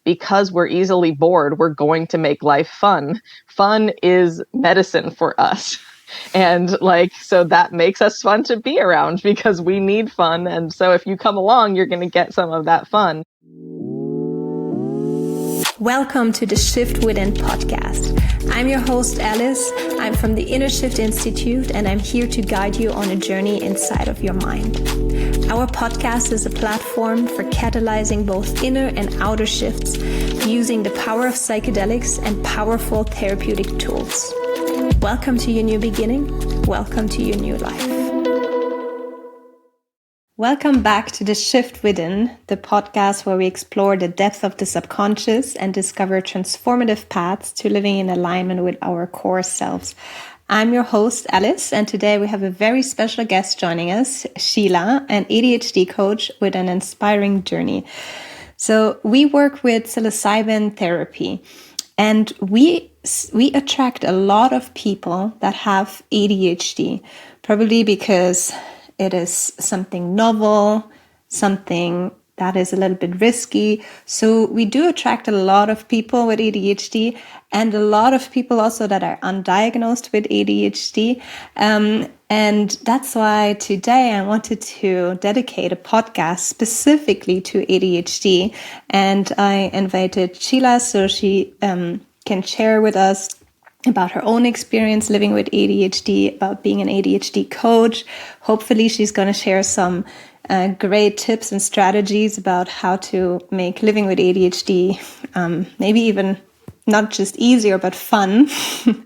because we're easily bored, we're going to make life fun. Fun is medicine for us. And so that makes us fun to be around because we need fun. And so if you come along, you're going to get some of that fun. Welcome to the Shift Within podcast. I'm your host, Alice. I'm from the Inner Shift Institute, and I'm here to guide you on a journey inside of your mind. Our podcast is a platform for catalyzing both inner and outer shifts using the power of psychedelics and powerful therapeutic tools. Welcome to your new beginning. Welcome to your new life. Welcome back to The Shift Within, the podcast where we explore the depth of the subconscious and discover transformative paths to living in alignment with our core selves. I'm your host, Alice, and today we have a very special guest joining us, Sheila, an ADHD coach with an inspiring journey. So we work with psilocybin therapy, and we attract a lot of people that have ADHD, probably because it is something novel, something that is a little bit risky. So we do attract a lot of people with ADHD and a lot of people also that are undiagnosed with ADHD. And that's why today I wanted to dedicate a podcast specifically to ADHD. And I invited Sheila so she can share with us about her own experience living with ADHD, about being an ADHD coach. Hopefully she's going to share some great tips and strategies about how to make living with ADHD maybe even not just easier, but fun.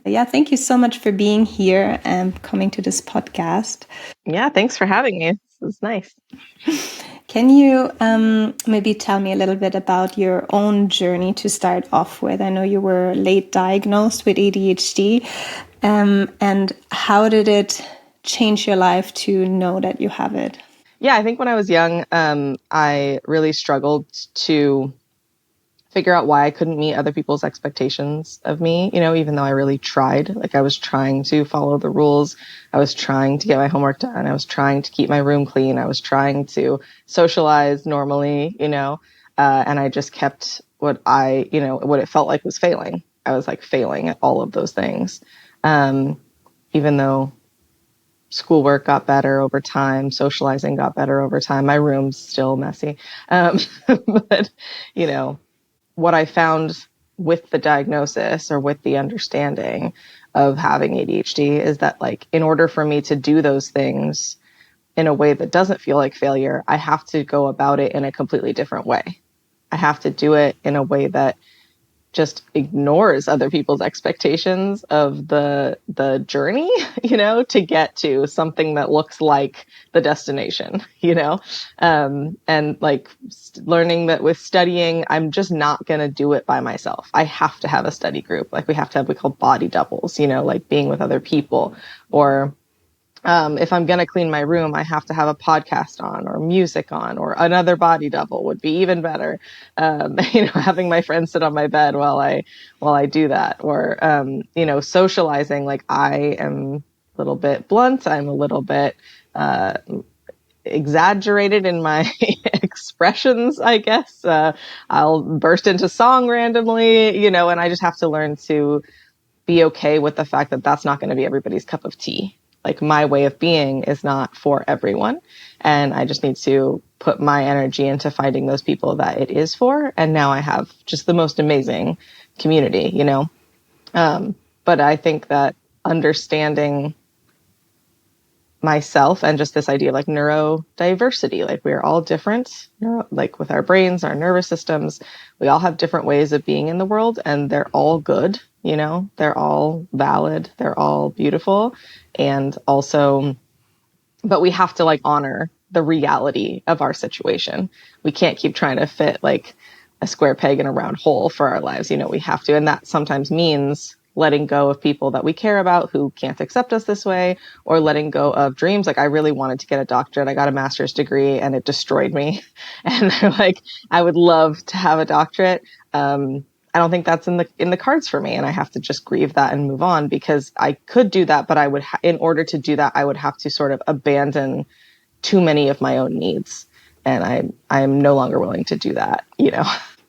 Yeah, thank you so much for being here and coming to this podcast. Yeah, thanks for having me. This is nice. Can you maybe tell me a little bit about your own journey to start off with? I know you were late diagnosed with ADHD, and how did it change your life to know that you have it? Yeah, I think when I was young, I really struggled to figure out why I couldn't meet other people's expectations of me, even though I really tried. I was trying to follow the rules. I was trying to get my homework done. I was trying to keep my room clean. I was trying to socialize normally, and I just kept what it felt like was failing. I was failing at all of those things. Even though schoolwork got better over time, socializing got better over time, my room's still messy. But, what I found with the diagnosis or with the understanding of having ADHD is that in order for me to do those things in a way that doesn't feel like failure, I have to go about it in a completely different way. I have to do it in a way that just ignores other people's expectations of the journey, to get to something that looks like the destination, and learning that with studying, I'm just not going to do it by myself. I have to have a study group. We have to have, we call body doubles, being with other people, or if I'm going to clean my room, I have to have a podcast on or music on, or another body double would be even better. Having my friend sit on my bed while I do that, or, socializing. I am a little bit blunt. I'm a little bit, exaggerated in my expressions, I guess. I'll burst into song randomly, and I just have to learn to be okay with the fact that that's not going to be everybody's cup of tea. My way of being is not for everyone. And I just need to put my energy into finding those people that it is for. And now I have just the most amazing community, But I think that understanding myself and just this idea of neurodiversity, we're all different, with our brains, our nervous systems, we all have different ways of being in the world, and they're all good. They're all valid. They're all beautiful. And also, but we have to honor the reality of our situation. We can't keep trying to fit a square peg in a round hole for our lives. We have to. And that sometimes means letting go of people that we care about who can't accept us this way, or letting go of dreams. I really wanted to get a doctorate. I got a master's degree and it destroyed me. And I would love to have a doctorate. I don't think that's in the cards for me, and I have to just grieve that and move on, because I could do that, but I would, in order to do that, I would have to sort of abandon too many of my own needs, and I am no longer willing to do that,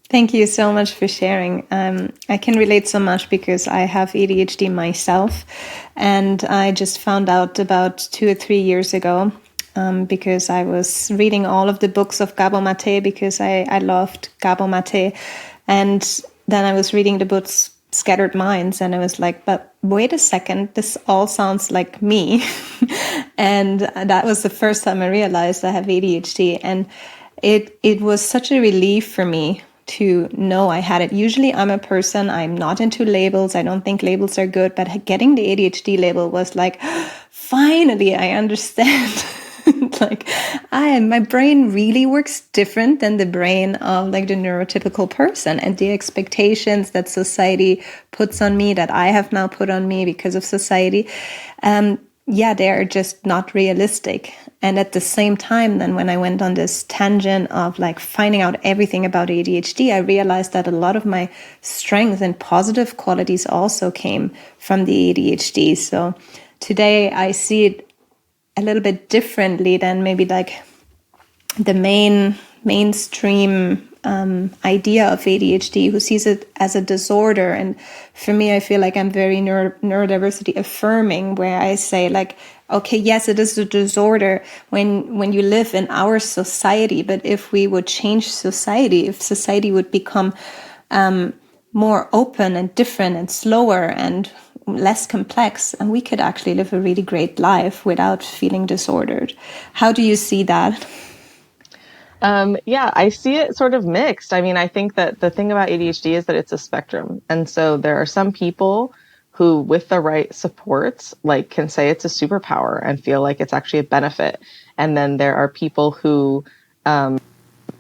Thank you so much for sharing. I can relate so much because I have ADHD myself, and I just found out about 2 or 3 years ago because I was reading all of the books of Gabor Mate because I loved Gabor Mate, and then I was reading the books Scattered Minds, and I was like, but wait a second, this all sounds like me. And that was the first time I realized I have ADHD, and it was such a relief for me to know I had it. Usually I'm a person, I'm not into labels. I don't think labels are good, but getting the ADHD label was like, finally, I understand. Like my brain really works different than the brain of like the neurotypical person, and the expectations that society puts on me, that I have now put on me because of society, yeah, they are just not realistic. And at the same time, then when I went on this tangent of like finding out everything about ADHD, I realized that a lot of my strengths and positive qualities also came from the ADHD. So today I see it a little bit differently than maybe like the mainstream idea of ADHD, who sees it as a disorder. And for me, I feel like I'm very neurodiversity affirming, where I say like, okay, yes, it is a disorder when you live in our society, but if we would change society, if society would become more open and different and slower and less complex, and we could actually live a really great life without feeling disordered. How do you see that? Yeah, I see it sort of mixed. I mean, I think that the thing about ADHD is that it's a spectrum. And so there are some people who, with the right supports, like can say it's a superpower and feel like it's actually a benefit. And then there are people who,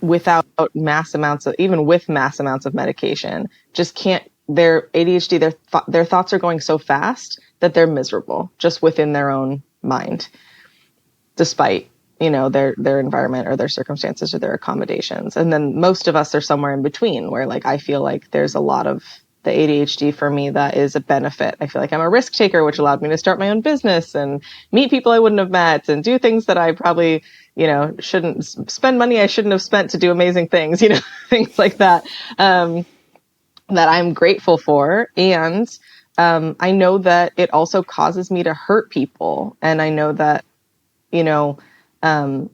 without mass amounts of, even with mass amounts of medication, just can't, their ADHD, their thoughts are going so fast that they're miserable just within their own mind, despite their environment or their circumstances or their accommodations. And then most of us are somewhere in between, where like I feel like there's a lot of the ADHD for me that is a benefit. I feel like I'm a risk taker, which allowed me to start my own business and meet people I wouldn't have met and do things that I probably shouldn't spend money I shouldn't have spent to do amazing things, things like that, that I'm grateful for. And I know that it also causes me to hurt people, and I know that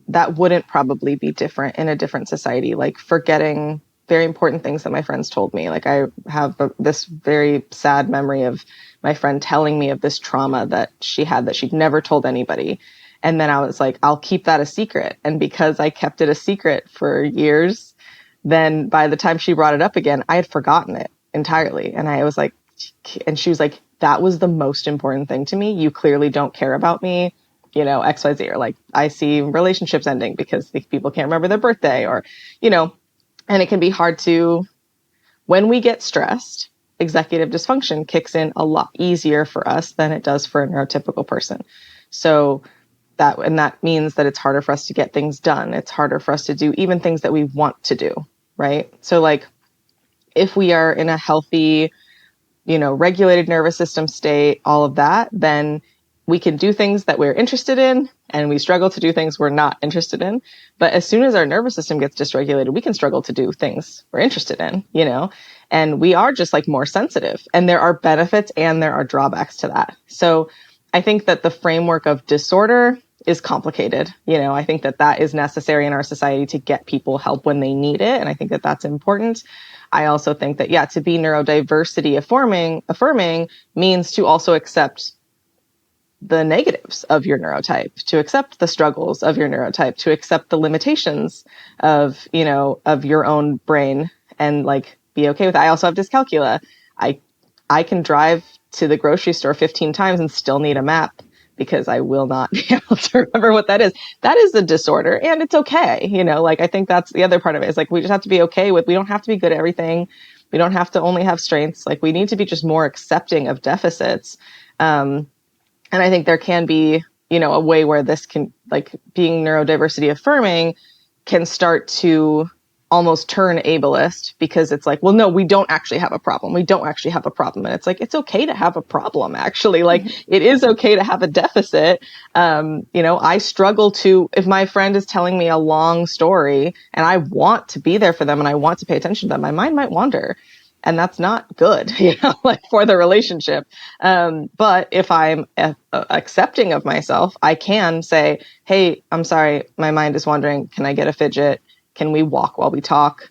that wouldn't probably be different in a different society, like forgetting very important things that my friends told me. Like I have this very sad memory of my friend telling me of this trauma that she had that she'd never told anybody. And then I was like, I'll keep that a secret. And because I kept it a secret for years, then by the time she brought it up again, I had forgotten it entirely. And I was like, and she was like, that was the most important thing to me. You clearly don't care about me, XYZ, or like I see relationships ending because people can't remember their birthday, or, and it can be hard to, when we get stressed, executive dysfunction kicks in a lot easier for us than it does for a neurotypical person. So that means that it's harder for us to get things done. It's harder for us to do even things that we want to do. Right. So like if we are in a healthy, regulated nervous system state, all of that, then we can do things that we're interested in, and we struggle to do things we're not interested in. But as soon as our nervous system gets dysregulated, we can struggle to do things we're interested in, and we are just like more sensitive, and there are benefits and there are drawbacks to that. So I think that the framework of disorder is complicated. I think that is necessary in our society to get people help when they need it. And I think that that's important. I also think that, to be neurodiversity affirming means to also accept the negatives of your neurotype, to accept the struggles of your neurotype, to accept the limitations of your own brain, and like be okay with it. I also have dyscalculia. I can drive to the grocery store 15 times and still need a map because I will not be able to remember what that is. That is a disorder, and it's okay. Like I think that's the other part of it, is like we just have to be okay with, we don't have to be good at everything. We don't have to only have strengths. Like we need to be just more accepting of deficits. And I think there can be, a way where this can, like being neurodiversity affirming, can start to almost turn ableist because it's like, well, no, we don't actually have a problem. We don't actually have a problem. And it's like, it's okay to have a problem, actually. Like, it is okay to have a deficit. I struggle to, if my friend is telling me a long story and I want to be there for them and I want to pay attention to them, my mind might wander. And that's not good, like for the relationship. But if I'm accepting of myself, I can say, hey, I'm sorry, my mind is wandering. Can I get a fidget? Can we walk while we talk?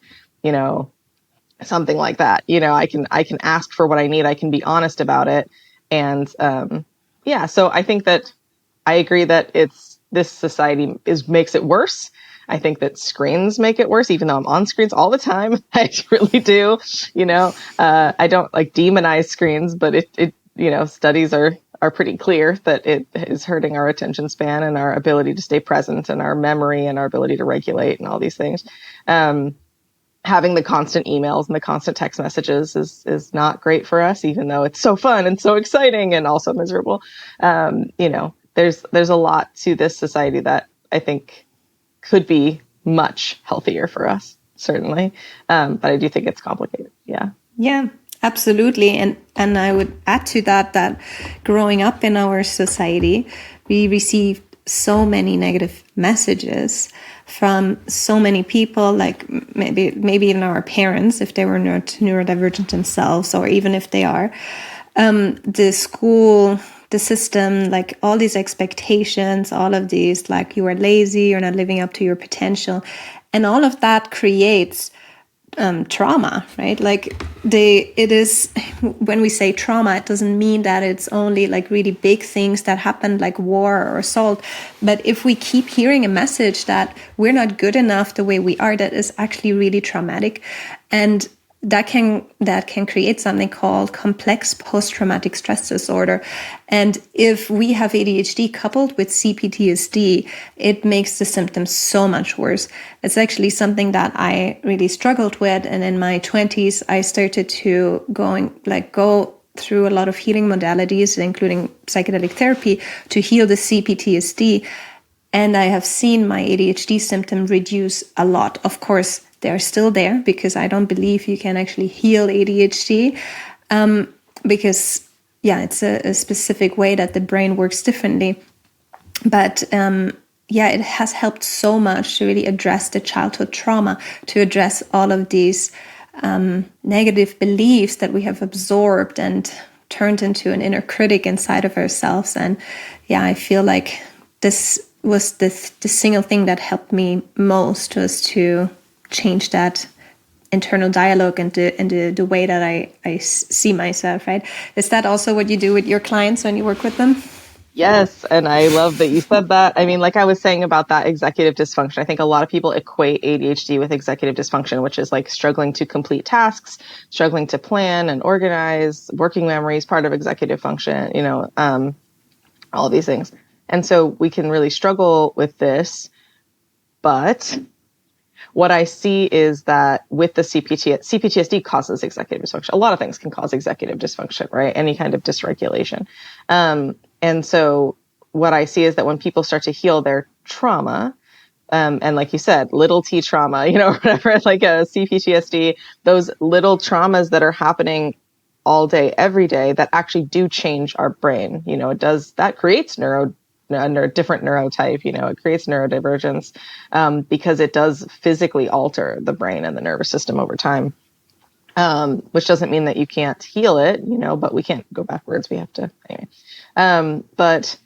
Something like that. I can ask for what I need. I can be honest about it. And so I think that I agree that this society makes it worse. I think that screens make it worse, even though I'm on screens all the time. I really do. I don't like demonize screens, but it studies are pretty clear that it is hurting our attention span and our ability to stay present and our memory and our ability to regulate and all these things. Having the constant emails and the constant text messages is not great for us, even though it's so fun and so exciting and also miserable. There's a lot to this society that I think could be much healthier for us, certainly. But I do think it's complicated. Yeah. Yeah, absolutely. And I would add to that growing up in our society, we received so many negative messages from so many people, like maybe even our parents, if they were not neurodivergent themselves, or even if they are. The school, the system, like all these expectations, all of these, like you are lazy, you're not living up to your potential. And all of that creates trauma, right? Like it is, when we say trauma, it doesn't mean that it's only like really big things that happen, like war or assault. But if we keep hearing a message that we're not good enough the way we are, that is actually really traumatic. And that can create something called complex post-traumatic stress disorder. And if we have ADHD coupled with CPTSD, it makes the symptoms so much worse. It's actually something that I really struggled with. And in my 20s, I started to go through a lot of healing modalities, including psychedelic therapy, to heal the CPTSD. And I have seen my ADHD symptom reduce a lot. Of course, they're still there because I don't believe you can actually heal ADHD because, it's a specific way that the brain works differently. But it has helped so much to really address the childhood trauma, to address all of these negative beliefs that we have absorbed and turned into an inner critic inside of ourselves. And I feel like this was the single thing that helped me most, was to change that internal dialogue and the way that I see myself, right? Is that also what you do with your clients when you work with them? Yes. And I love that you said that. I mean, like I was saying about that executive dysfunction, I think a lot of people equate ADHD with executive dysfunction, which is like struggling to complete tasks, struggling to plan and organize, working memory is part of executive function, all of these things. And so we can really struggle with this. But what I see is that with the CPTSD causes executive dysfunction. A lot of things can cause executive dysfunction, right? Any kind of dysregulation. And so what I see is that when people start to heal their trauma, and like you said, little t trauma, whatever, like a CPTSD, those little traumas that are happening all day, every day, that actually do change our brain. That creates a different neurotype, it creates neurodivergence because it does physically alter the brain and the nervous system over time, which doesn't mean that you can't heal it, but we can't go backwards. We have to, anyway. But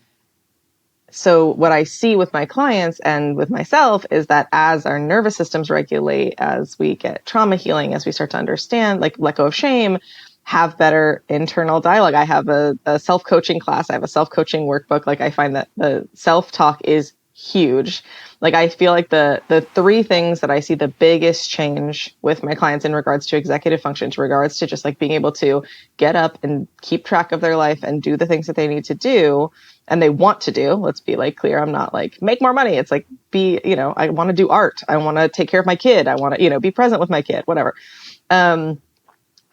so what I see with my clients and with myself is that as our nervous systems regulate, as we get trauma healing, as we start to understand, like let go of shame, have better internal dialogue. I have a self-coaching class. I have a self-coaching workbook. Like I find that the self-talk is huge. Like I feel like the three things that I see the biggest change with my clients in regards to executive function, in regards to just like being able to get up and keep track of their life and do the things that they need to do and they want to do. Let's be like clear. I'm not like make more money. It's like I want to do art. I want to take care of my kid. I want to, be present with my kid, whatever.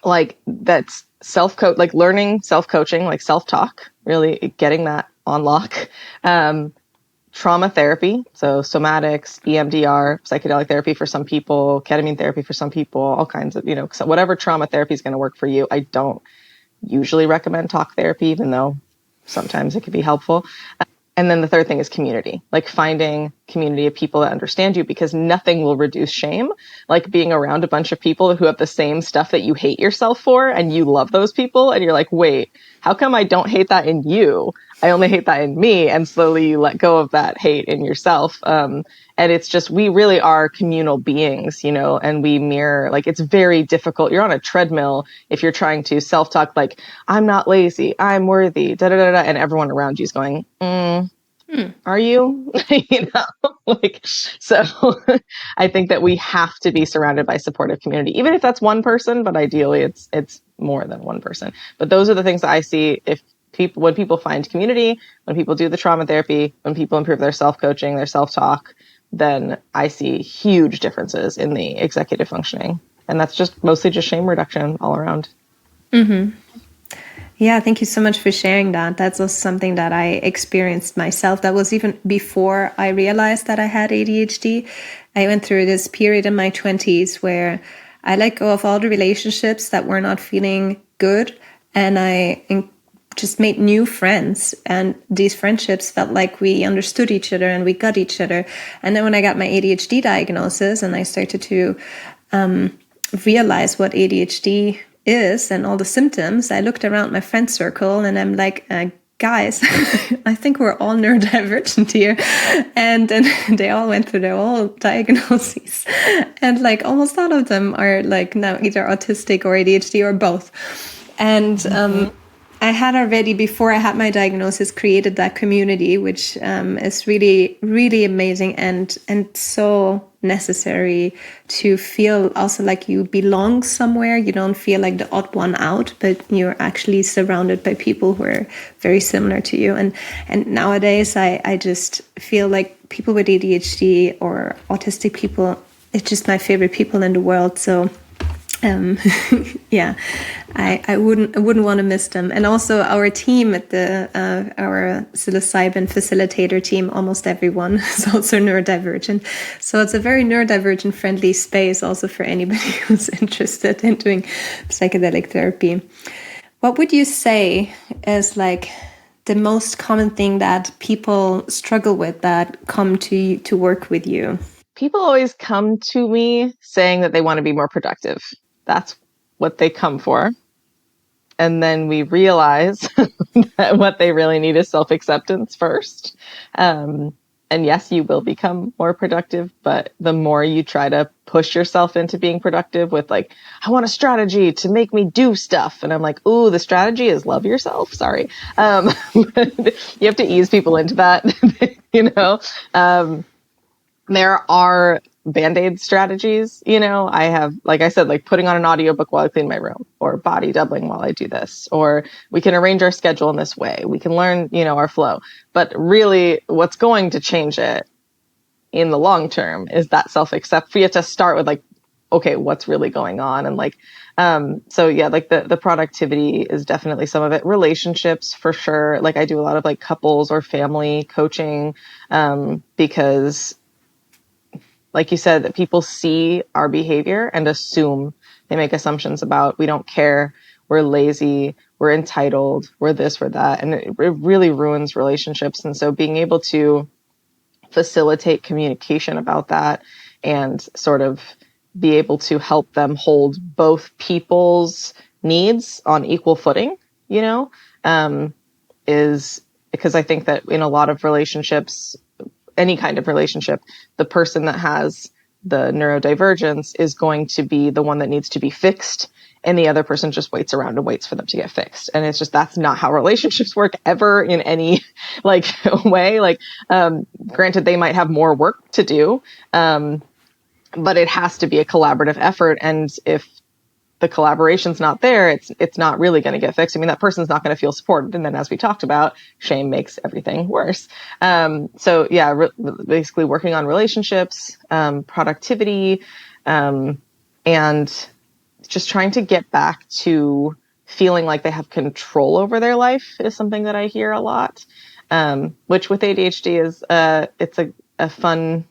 Like that's like learning self-coaching, like self-talk, really getting that on lock. trauma therapy, so somatics, EMDR, psychedelic therapy for some people, ketamine therapy for some people, all kinds of, so whatever trauma therapy is going to work for you. I don't usually recommend talk therapy, even though sometimes it can be helpful. And then the third thing is community, like finding community of people that understand you, because nothing will reduce shame like being around a bunch of people who have the same stuff that you hate yourself for, and you love those people. And you're like, wait, how come I don't hate that in you? I only hate that in me. And slowly you let go of that hate in yourself. And it's just, we really are communal beings, and we mirror, like, it's very difficult. You're on a treadmill if you're trying to self-talk, like, I'm not lazy, I'm worthy, da da da da, and everyone around you is going, are you? Like, so I think that we have to be surrounded by supportive community, even if that's one person, but ideally it's more than one person. But those are the things that I see when people find community, when people do the trauma therapy, when people improve their self-coaching, their self-talk, then I see huge differences in the executive functioning. And that's just mostly just shame reduction all around. Mm-hmm. Yeah, thank you so much for sharing that. That's also something that I experienced myself. That was even before I realized that I had ADHD. I went through this period in my 20s where I let go of all the relationships that were not feeling good, and I just made new friends, and these friendships felt like we understood each other and we got each other. And then when I got my ADHD diagnosis and I started to realize what ADHD is and all the symptoms, I looked around my friend circle and I'm like, guys, I think we're all neurodivergent here. And then they all went through their whole diagnoses, and like almost all of them are like now either autistic or ADHD or both. And I had already, before I had my diagnosis, created that community, which is really, really amazing and so necessary to feel also like you belong somewhere. You don't feel like the odd one out, but you're actually surrounded by people who are very similar to you. And nowadays, I just feel like people with ADHD or autistic people, it's just my favorite people in the world. So yeah, I wouldn't want to miss them. And also our team at our psilocybin facilitator team, almost everyone is also neurodivergent. So it's a very neurodivergent friendly space also for anybody who's interested in doing psychedelic therapy. What would you say is like the most common thing that people struggle with that come to work with you? People always come to me saying that they want to be more productive. That's what they come for. And then we realize that what they really need is self-acceptance first. And yes, you will become more productive, but the more you try to push yourself into being productive with like, I want a strategy to make me do stuff. And I'm like, ooh, the strategy is love yourself. Sorry. You have to ease people into that, there are Band-Aid strategies. I have, like I said, like putting on an audiobook while I clean my room, or body doubling while I do this, or we can arrange our schedule in this way. We can learn, our flow. But really what's going to change it in the long term is that self-accept. We have to start with like, okay, what's really going on? And like, so yeah, like the productivity is definitely some of it. Relationships for sure. Like I do a lot of like couples or family coaching, because like you said, that people see our behavior and they make assumptions about, we don't care, we're lazy, we're entitled, we're this, we're that. And it really ruins relationships. And so being able to facilitate communication about that and sort of be able to help them hold both people's needs on equal footing, is because I think that in a lot of relationships, any kind of relationship, the person that has the neurodivergence is going to be the one that needs to be fixed, and the other person just waits around and waits for them to get fixed. And it's just, that's not how relationships work ever in any like way. Like, granted, they might have more work to do, but it has to be a collaborative effort. And if the collaboration's not there, it's not really going to get fixed. I mean, that person's not going to feel supported. And then, as we talked about, shame makes everything worse. So yeah, basically working on relationships, productivity, and just trying to get back to feeling like they have control over their life is something that I hear a lot. which with ADHD is, it's a fun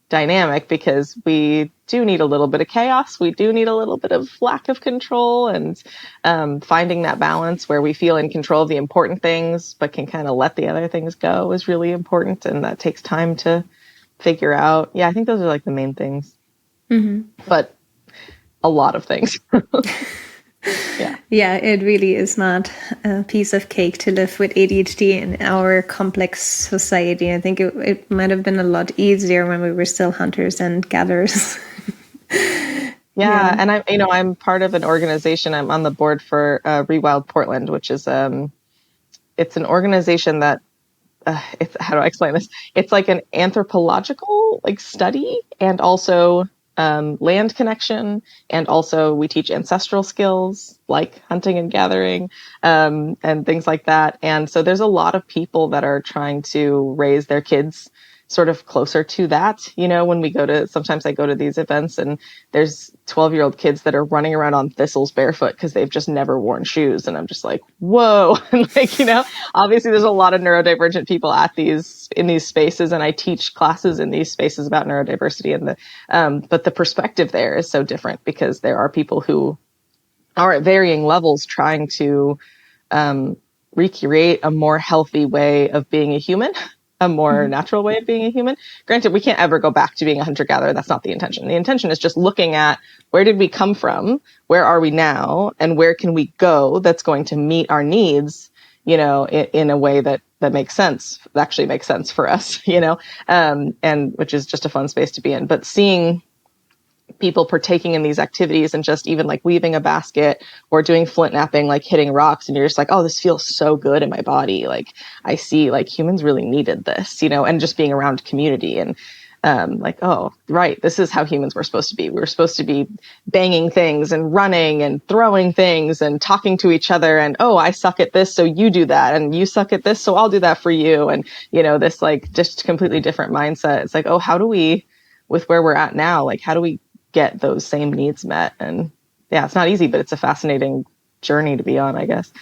dynamic because we do need a little bit of chaos. We do need a little bit of lack of control, and finding that balance where we feel in control of the important things, but can kind of let the other things go is really important. And that takes time to figure out. Yeah, I think those are like the main things, but a lot of things. Yeah, it really is not a piece of cake to live with ADHD in our complex society. I think it might have been a lot easier when we were still hunters and gatherers. Yeah, and I'm part of an organization. I'm on the board for Rewild Portland, which is it's an organization that it's, how do I explain this? It's like an anthropological like study, and also land connection, and also we teach ancestral skills like hunting and gathering, and things like that. And so there's a lot of people that are trying to raise their kids sort of closer to that. When we sometimes I go to these events and there's 12-year-old kids that are running around on thistles barefoot because they've just never worn shoes. And I'm just like, whoa. And obviously there's a lot of neurodivergent people in these spaces. And I teach classes in these spaces about neurodiversity, and but the perspective there is so different because there are people who are at varying levels trying to, recreate a more healthy way of being a human, a more natural way of being a human. Granted, we can't ever go back to being a hunter-gatherer. That's not the intention. The intention is just looking at where did we come from, where are we now, and where can we go that's going to meet our needs, in a way that makes sense, that actually makes sense for us, and which is just a fun space to be in. But seeing people partaking in these activities and just even like weaving a basket or doing flint knapping, like hitting rocks, and you're just like, oh, this feels so good in my body. Like I see like humans really needed this, and just being around community and like, oh, right, this is how humans were supposed to be. We were supposed to be banging things and running and throwing things and talking to each other. And, oh, I suck at this, so you do that. And you suck at this, so I'll do that for you. And, this like just completely different mindset. It's like, oh, how do we, with where we're at now, like, how do we get those same needs met? And yeah, it's not easy, but it's a fascinating journey to be on, I guess.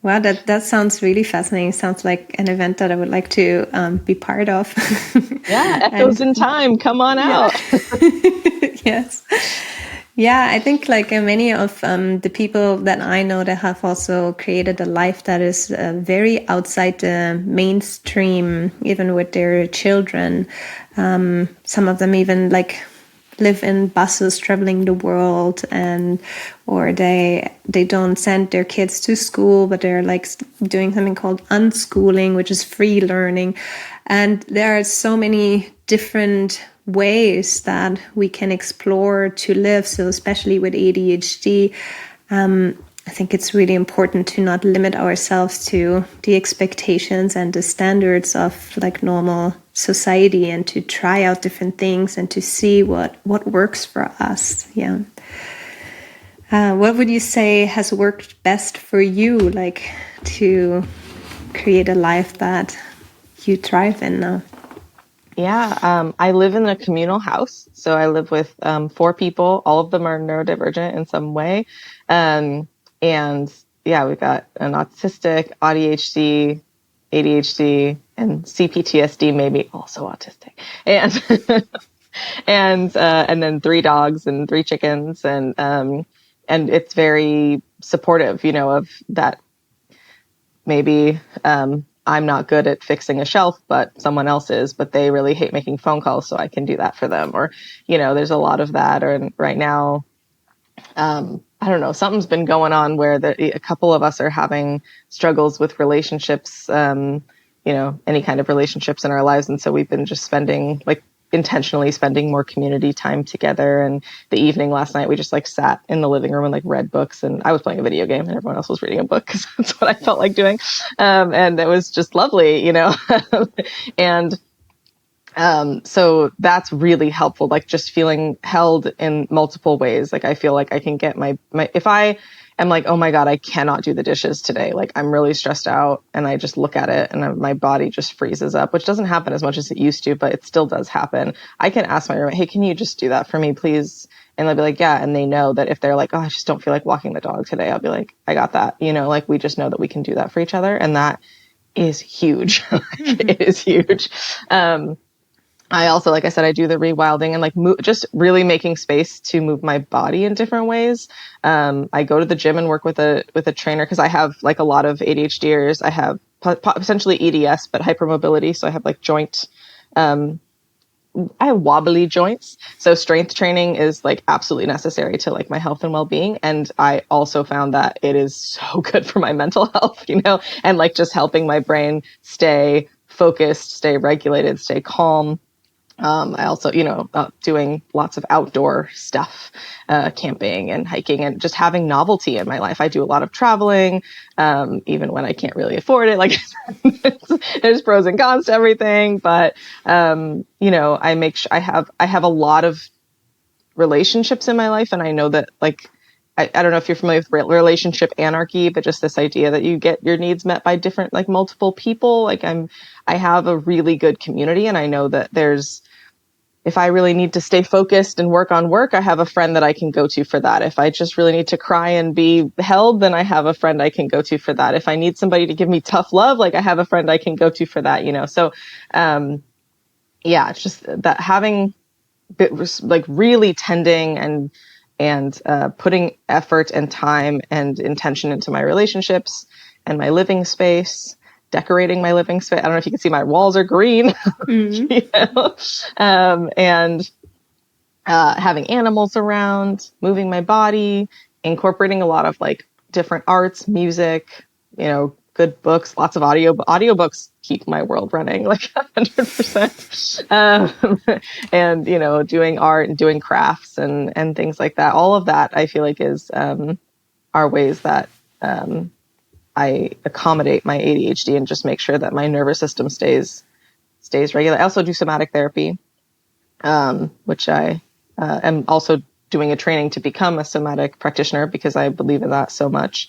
Wow, that sounds really fascinating. Sounds like an event that I would like to be part of. Yeah, Echoes in Time, come on out. Yes. Yeah, I think like many of the people that I know that have also created a life that is very outside the mainstream, even with their children. Some of them even like live in buses traveling the world, or they don't send their kids to school, but they're like doing something called unschooling, which is free learning. And there are so many different ways that we can explore to live. So especially with ADHD, I think it's really important to not limit ourselves to the expectations and the standards of like normal society, and to try out different things and to see what works for us. Yeah. What would you say has worked best for you, like to create a life that you thrive in now? Yeah, I live in a communal house. So I live with 4 people. All of them are neurodivergent in some way. And yeah, we've got an autistic, ADHD, and CPTSD, maybe also autistic. And and then 3 dogs and 3 chickens. And it's very supportive, of that. Maybe I'm not good at fixing a shelf, but someone else is, but they really hate making phone calls, so I can do that for them. Or, there's a lot of that. Or right now, I don't know, something's been going on where a couple of us are having struggles with relationships, any kind of relationships in our lives. And so we've been just intentionally spending more community time together. And the evening last night, we just sat in the living room and read books, and I was playing a video game and everyone else was reading a book because that's what I felt like doing. And it was just lovely, and so that's really helpful, just feeling held in multiple ways. I feel like I can get my if I am oh my God, I cannot do the dishes today. I'm really stressed out, and I just look at it and my body just freezes up, which doesn't happen as much as it used to, but it still does happen. I can ask my roommate, hey, can you just do that for me, please? And they'll be like, yeah. And they know that if they're oh, I just don't feel like walking the dog today, I'll be like, I got that. We just know that we can do that for each other. And that is huge. It is huge. I also, like I said, I do the rewilding and like just really making space to move my body in different ways. I go to the gym and work with a trainer because I have like a lot of ADHDers. I have essentially EDS, but hypermobility. So I have like I have wobbly joints. So strength training is like absolutely necessary to like my health and well-being. And I also found that it is so good for my mental health, and like just helping my brain stay focused, stay regulated, stay calm. I also, doing lots of outdoor stuff, camping and hiking and just having novelty in my life. I do a lot of traveling, even when I can't really afford it. Like there's pros and cons to everything, but, I make sure I have a lot of relationships in my life. And I know that like, I don't know if you're familiar with relationship anarchy, but just this idea that you get your needs met by different, like multiple people. Like I have a really good community, and I know that if I really need to stay focused and work on work, I have a friend that I can go to for that. If I just really need to cry and be held, then I have a friend I can go to for that. If I need somebody to give me tough love, like I have a friend I can go to for that, So, it's just that having like really tending and putting effort and time and intention into my relationships and my living space, decorating my living space. I don't know if you can see my walls are green, and having animals around, moving my body, incorporating a lot of like different arts, music, good books, lots of audiobooks keep my world running like 100%. And, doing art and doing crafts and things like that. All of that I feel like are ways that, I accommodate my ADHD and just make sure that my nervous system stays regular. I also do somatic therapy, which I am also doing a training to become a somatic practitioner because I believe in that so much,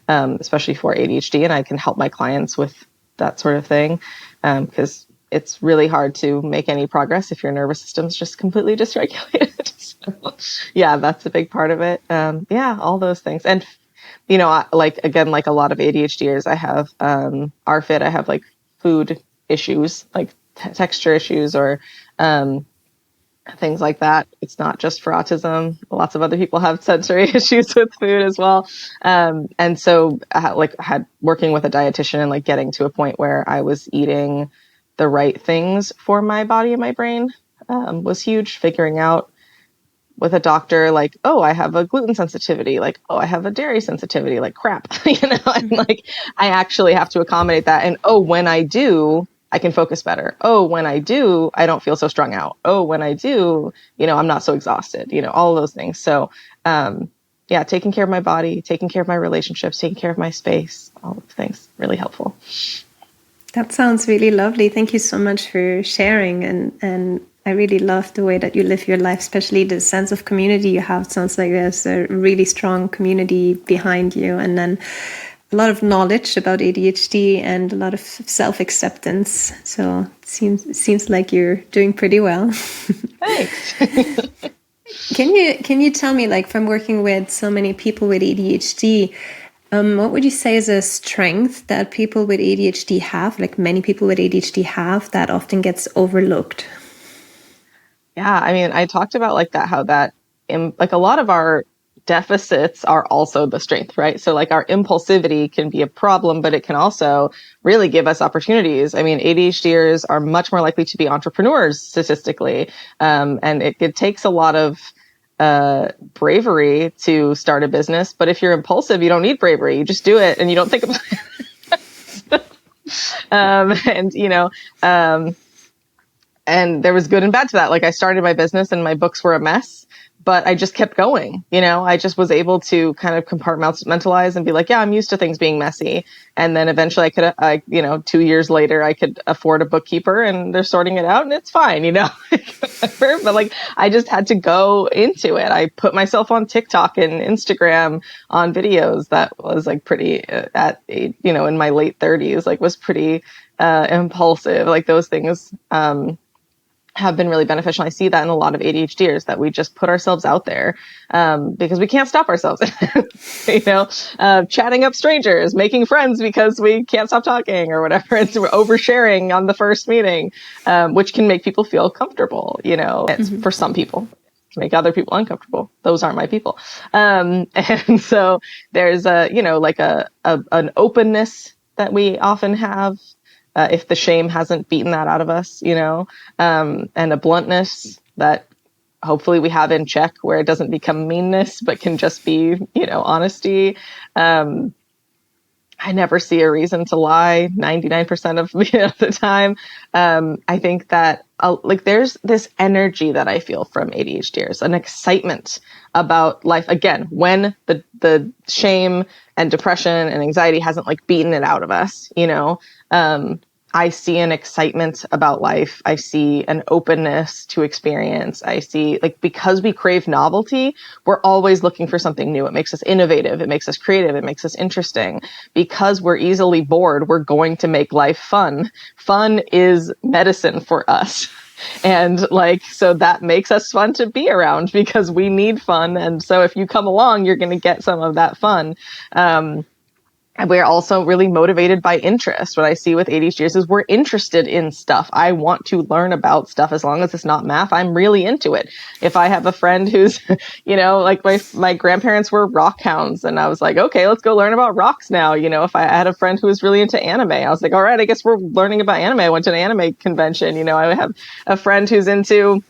especially for ADHD, and I can help my clients with that sort of thing, because it's really hard to make any progress if your nervous system's just completely dysregulated. So, yeah, that's a big part of it. All those things. And like a lot of ADHDers, I have RFID, I have like food issues, like texture issues or things like that. It's not just for autism. Lots of other people have sensory issues with food as well. And so I had working with a dietitian and like getting to a point where I was eating the right things for my body and my brain was huge. Figuring out with a doctor, like, oh, I have a gluten sensitivity, like, oh, I have a dairy sensitivity, like crap, and like, I actually have to accommodate that. And, oh, when I do, I can focus better. Oh, when I do, I don't feel so strung out. Oh, when I do, I'm not so exhausted, all of those things. So, taking care of my body, taking care of my relationships, taking care of my space, all of the things, really helpful. That sounds really lovely. Thank you so much for sharing. And I really love the way that you live your life, especially the sense of community you have. It sounds like there's a really strong community behind you. And then a lot of knowledge about ADHD and a lot of self-acceptance. So it seems like you're doing pretty well. Thanks. Can you tell me, like, from working with so many people with ADHD, what would you say is a strength that people with ADHD have, like many people with ADHD have, that often gets overlooked? Yeah, I mean, I talked about like that, how that like a lot of our deficits are also the strength, right? So like our impulsivity can be a problem, but it can also really give us opportunities. I mean, ADHDers are much more likely to be entrepreneurs statistically. And it takes a lot of bravery to start a business. But if you're impulsive, you don't need bravery. You just do it and you don't think about it. And there was good and bad to that. Like I started my business and my books were a mess, but I just kept going. I just was able to kind of compartmentalize and be like, yeah, I'm used to things being messy. And then eventually I could, 2 years later, I could afford a bookkeeper and they're sorting it out and it's fine, but like, I just had to go into it. I put myself on TikTok and Instagram on videos that was like pretty in my late 30s, like was pretty impulsive, like those things. have been really beneficial. I see that in a lot of ADHDers, that we just put ourselves out there because we can't stop ourselves. Chatting up strangers, making friends because we can't stop talking or whatever. It's oversharing on the first meeting, which can make people feel comfortable. It's for some people. To make other people uncomfortable. Those aren't my people. And so there's an openness that we often have. If the shame hasn't beaten that out of us, and a bluntness that hopefully we have in check, where it doesn't become meanness, but can just be, honesty. I never see a reason to lie 99% of the time. I think that there's this energy that I feel from ADHDers, an excitement about life. Again, when the shame and depression and anxiety hasn't beaten it out of us, I see an excitement about life. I see an openness to experience. I see because we crave novelty, we're always looking for something new. It makes us innovative. It makes us creative. It makes us interesting. Because we're easily bored, we're going to make life fun. Fun is medicine for us. And so that makes us fun to be around because we need fun. And so if you come along, you're going to get some of that fun. And we're also really motivated by interest. What I see with ADHDers is we're interested in stuff. I want to learn about stuff. As long as it's not math, I'm really into it. If I have a friend who's, my grandparents were rock hounds, and I was like, okay, let's go learn about rocks now. If I had a friend who was really into anime, I was like, all right, I guess we're learning about anime. I went to an anime convention. I have a friend who's into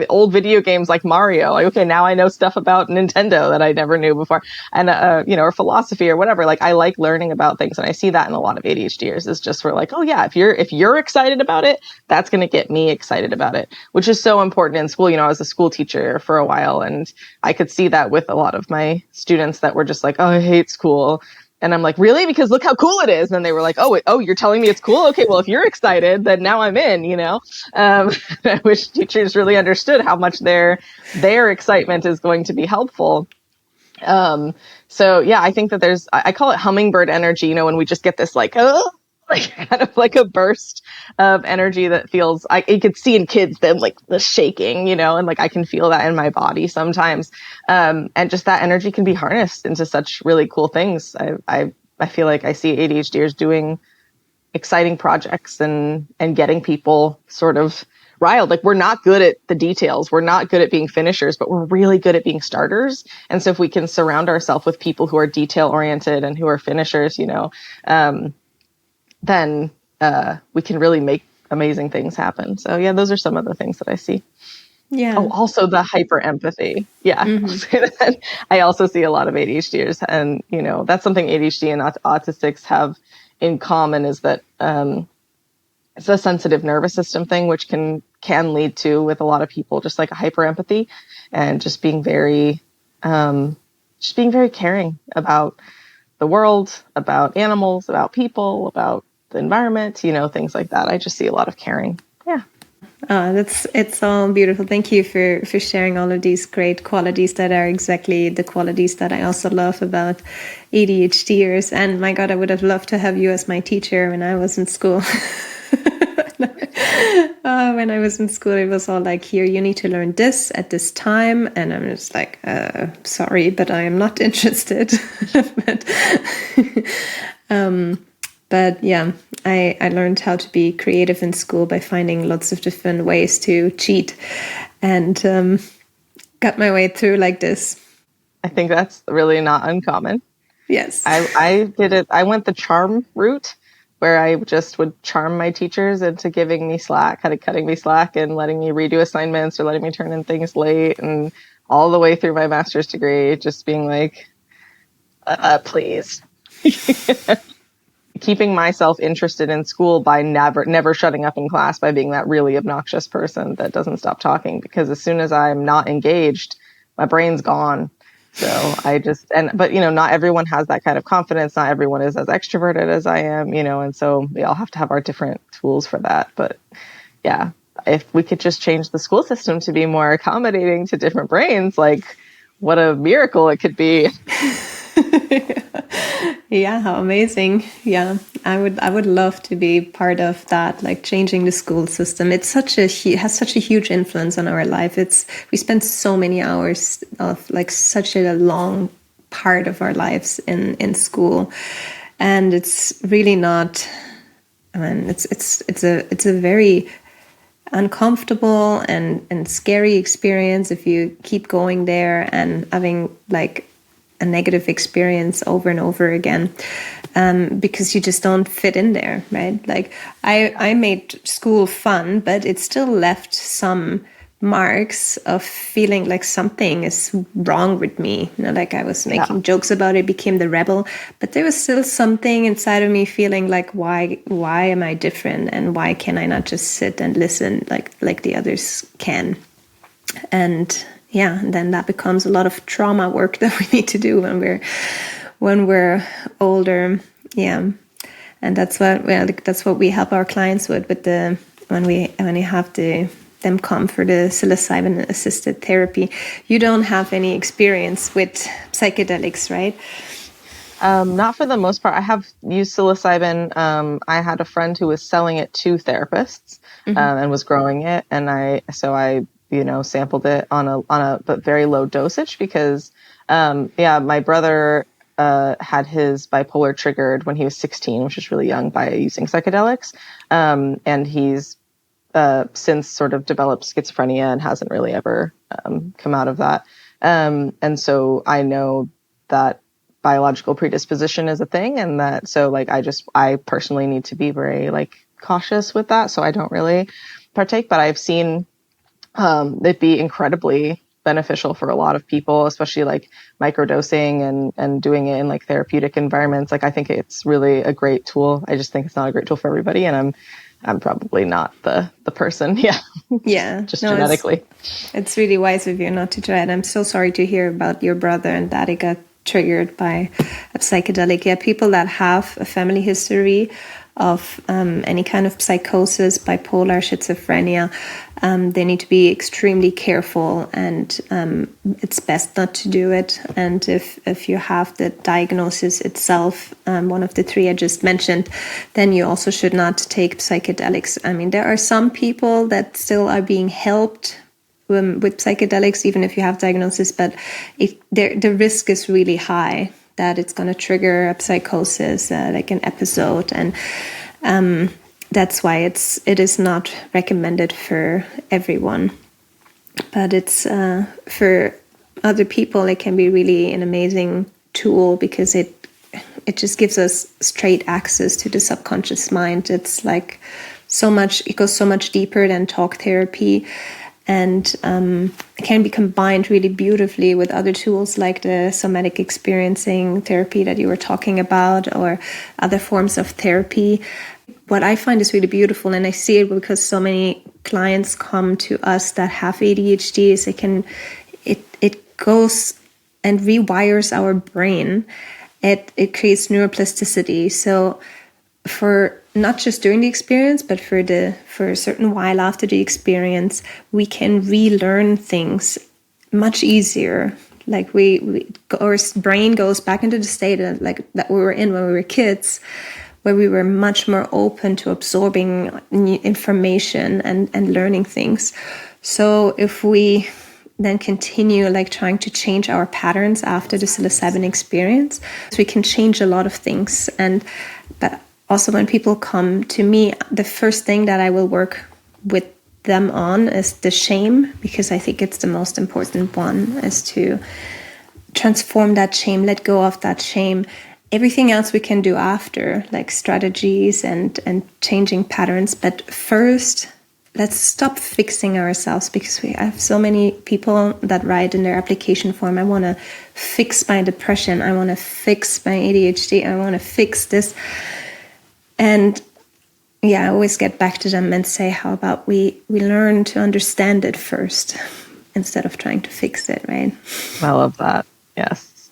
old video games like Mario. Okay, now I know stuff about Nintendo that I never knew before, and or philosophy or whatever. I like learning about things, and I see that in a lot of ADHDers. Is just oh yeah, if you're excited about it, that's going to get me excited about it, which is so important in school. I was a school teacher for a while, and I could see that with a lot of my students that were just oh, I hate school. And I'm like, really? Because look how cool it is. And they were like, oh, you're telling me it's cool? Okay, well, if you're excited, then now I'm in, I wish teachers really understood how much their excitement is going to be helpful. So yeah, I think that I call it hummingbird energy, when we just get this kind of a burst of energy that feels you could see in kids, them the shaking, and I can feel that in my body sometimes. And just that energy can be harnessed into such really cool things. I feel like I see ADHDers doing exciting projects and getting people sort of riled. We're not good at the details. We're not good at being finishers, but we're really good at being starters. And so if we can surround ourselves with people who are detail oriented and who are finishers, then we can really make amazing things happen. So yeah, those are some of the things that I see. Yeah. Oh, also the hyper empathy. Yeah. Mm-hmm. I also see a lot of ADHDers, and that's something ADHD and autistics have in common, is that it's a sensitive nervous system thing, which can lead to, with a lot of people, just a hyper empathy, and just being very caring about the world, about animals, about people, about the environment, things like that. I just see a lot of caring. Yeah. It's all beautiful. Thank you for sharing all of these great qualities that are exactly the qualities that I also love about ADHDers. And my God, I would have loved to have you as my teacher when I was in school. When I was in school, it was all here, you need to learn this at this time. And I'm just sorry, but I am not interested. But yeah, I learned how to be creative in school by finding lots of different ways to cheat, and got my way through like this. I think that's really not uncommon. Yes. I did it. I went the charm route, where I just would charm my teachers into giving me slack, kind of cutting me slack and letting me redo assignments or letting me turn in things late, and all the way through my master's degree, just being please. Keeping myself interested in school by never shutting up in class, by being that really obnoxious person that doesn't stop talking, because as soon as I'm not engaged, my brain's gone. So but not everyone has that kind of confidence. Not everyone is as extroverted as I am, and so we all have to have our different tools for that. But yeah, if we could just change the school system to be more accommodating to different brains, what a miracle it could be. Yeah, how amazing. Yeah, I would love to be part of that, like changing the school system. It's has such a huge influence on our life. We spend so many hours of like such a long part of our lives in school, and it's really not. I mean, it's a very uncomfortable and scary experience if you keep going there and having like a negative experience over and over again, because you just don't fit in there, right? Like I made school fun, but it still left some marks of feeling like something is wrong with me. You know, like I was making jokes about it, became the rebel, but there was still something inside of me feeling like, why am I different, and why can I not just sit and listen like the others can? And then that becomes a lot of trauma work that we need to do when we're older. Yeah, and that's what we help our clients with when we have them come for the psilocybin assisted therapy. You don't have any experience with psychedelics, right? Not for the most part. I have used psilocybin. I had a friend who was selling it to therapists, and was growing it, and I sampled it on a but very low dosage because my brother had his bipolar triggered when he was 16, which is really young, by using psychedelics, and he's since sort of developed schizophrenia and hasn't really ever come out of that. And so I know that biological predisposition is a thing, and that so like I personally need to be very like cautious with that, so I don't really partake. But I've seen it be incredibly beneficial for a lot of people, especially like microdosing and doing it in like therapeutic environments. Like I think it's really a great tool. I just think it's not a great tool for everybody, and I'm probably not the person. Yeah, just genetically. It's really wise of you not to try it. I'm so sorry to hear about your brother and that he got triggered by a psychedelic. Yeah, people that have a family history of any kind of psychosis, bipolar, schizophrenia, they need to be extremely careful, and it's best not to do it. And if you have the diagnosis itself, one of the three I just mentioned, then you also should not take psychedelics. I mean, there are some people that still are being helped with psychedelics, even if you have diagnosis, but the risk is really high that it's going to trigger a psychosis, like an episode, and that's why it is not recommended for everyone. But it's for other people, it can be really an amazing tool because it just gives us straight access to the subconscious mind. It's like it goes so much deeper than talk therapy. And it can be combined really beautifully with other tools like the somatic experiencing therapy that you were talking about, or other forms of therapy. What I find is really beautiful, and I see it because so many clients come to us that have ADHD, is it goes and rewires our brain. It creates neuroplasticity. So for not just during the experience, but for a certain while after the experience, we can relearn things much easier. Like our brain goes back into the state that we were in when we were kids, where we were much more open to absorbing new information and learning things. So if we then continue like trying to change our patterns after the psilocybin experience, we can change a lot of things. But also, when people come to me, the first thing that I will work with them on is the shame, because I think it's the most important one, is to transform that shame, let go of that shame. Everything else we can do after, like strategies and changing patterns. But first, let's stop fixing ourselves, because we have so many people that write in their application form, I want to fix my depression, I want to fix my ADHD, I want to fix this. And I always get back to them and say, how about we learn to understand it first instead of trying to fix it, right? I love that. Yes.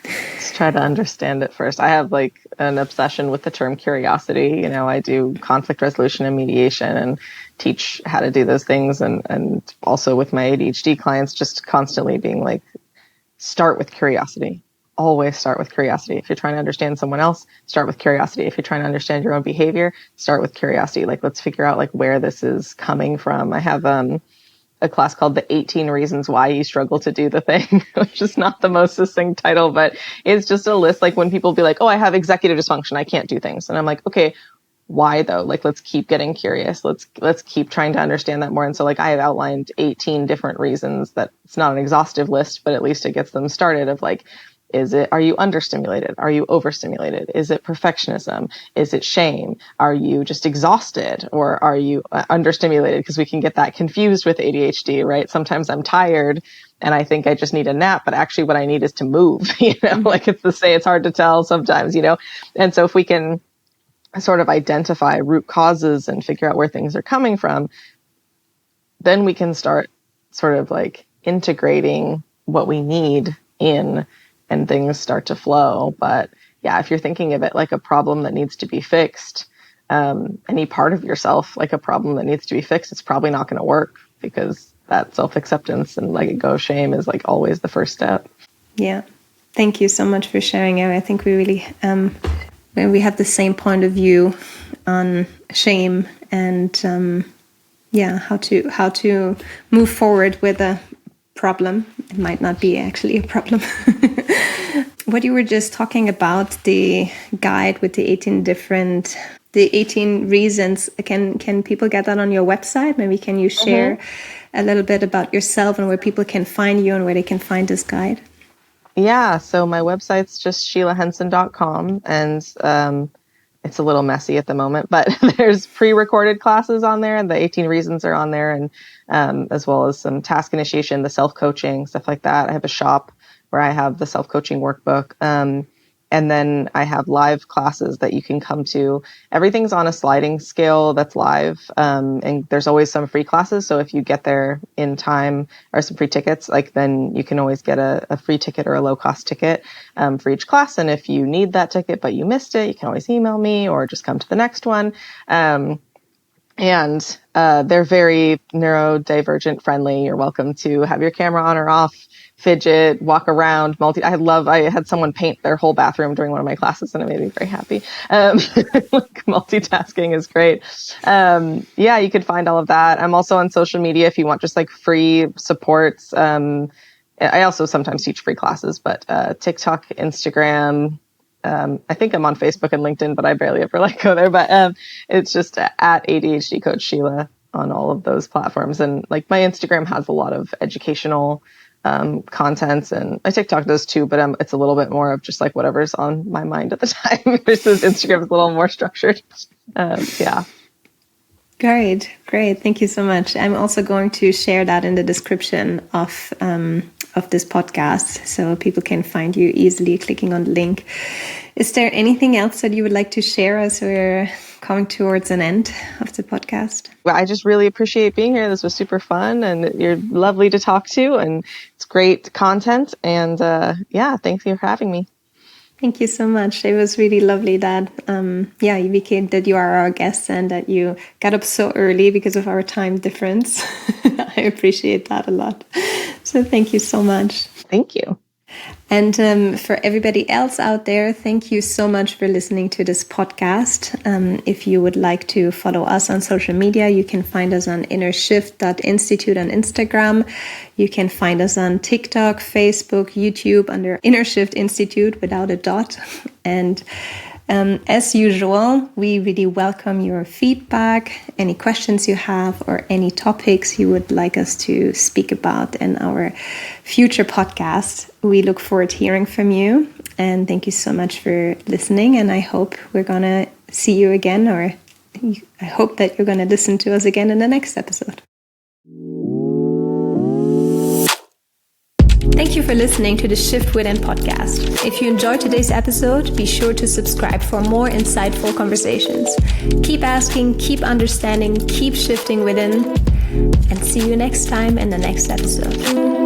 Let's try to understand it first. I have like an obsession with the term curiosity. You know, I do conflict resolution and mediation and teach how to do those things. And also with my ADHD clients, just constantly being like, start with curiosity. always start with curiosity. If you're trying to understand someone else, start with curiosity. If you're trying to understand your own behavior, start with curiosity. Like, let's figure out like where this is coming from. I have a class called the 18 Reasons Why You Struggle to Do the Thing, which is not the most succinct title, but it's just a list. Like when people be like, oh, I have executive dysfunction, I can't do things. And I'm like, okay, why though? Like, let's keep getting curious. Let's keep trying to understand that more. And so like I have outlined 18 different reasons. That it's not an exhaustive list, but at least it gets them started of like, are you understimulated? Are you overstimulated? Is it perfectionism? Is it shame? Are you just exhausted, or are you understimulated? Because we can get that confused with ADHD, right? Sometimes I'm tired and I think I just need a nap, but actually what I need is to move, like it's hard to tell sometimes, And so if we can sort of identify root causes and figure out where things are coming from, then we can start sort of like integrating what we need in, and things start to flow. But yeah, if you're thinking of it like a problem that needs to be fixed, any part of yourself like a problem that needs to be fixed, it's probably not going to work, because that self-acceptance and letting go of shame is like always the first step. Yeah. Thank you so much for sharing it. I think we really, we have the same point of view on shame and, how to move forward with a problem. It might not be actually a problem. What you were just talking about, the guide with the 18 reasons, can people get that on your website? Maybe can you share a little bit about yourself and where people can find you and where they can find this guide? Yeah, so my website's just SheilaHenson.com, and it's a little messy at the moment, but there's pre-recorded classes on there, and the 18 reasons are on there, and as well as some task initiation, the self-coaching, stuff like that. I have a shop where I have the self-coaching workbook, and then I have live classes that you can come to. Everything's on a sliding scale that's live, and there's always some free classes. So if you get there in time, or some free tickets, like then you can always get a free ticket or a low-cost ticket for each class. And if you need that ticket but you missed it, you can always email me or just come to the next one. And they're very neurodivergent friendly. You're welcome to have your camera on or off, fidget, walk around, I had someone paint their whole bathroom during one of my classes, and it made me very happy. Multitasking is great. You could find all of that. I'm also on social media if you want just like free supports. I also sometimes teach free classes, but TikTok, Instagram, I think I'm on Facebook and LinkedIn, but I barely ever go there. But it's just at ADHD Coach Sheila on all of those platforms. And like my Instagram has a lot of educational contents, and my TikTok does too, but it's a little bit more of just like whatever's on my mind at the time versus Instagram is a little more structured. Great. Thank you so much. I'm also going to share that in the description of this podcast, so people can find you easily clicking on the link. Is there anything else that you would like to share as we're coming towards an end of the podcast? Well, I just really appreciate being here. This was super fun, and you're lovely to talk to, and it's great content. And thank you for having me. Thank you so much. It was really lovely that you are our guest and that you got up so early because of our time difference. I appreciate that a lot. So thank you so much. Thank you. And for everybody else out there, thank you so much for listening to this podcast. If you would like to follow us on social media, you can find us on innershift.institute on Instagram. You can find us on TikTok, Facebook, YouTube under Innershift Institute without a dot. And as usual, we really welcome your feedback, any questions you have, or any topics you would like us to speak about in our future podcast. We look forward to hearing from you, and thank you so much for listening. And I hope we're going to see you again, or I hope that you're going to listen to us again in the next episode. Thank you for listening to the Shift Within podcast. If you enjoyed today's episode, be sure to subscribe for more insightful conversations. Keep asking, keep understanding, keep shifting within, and see you next time in the next episode.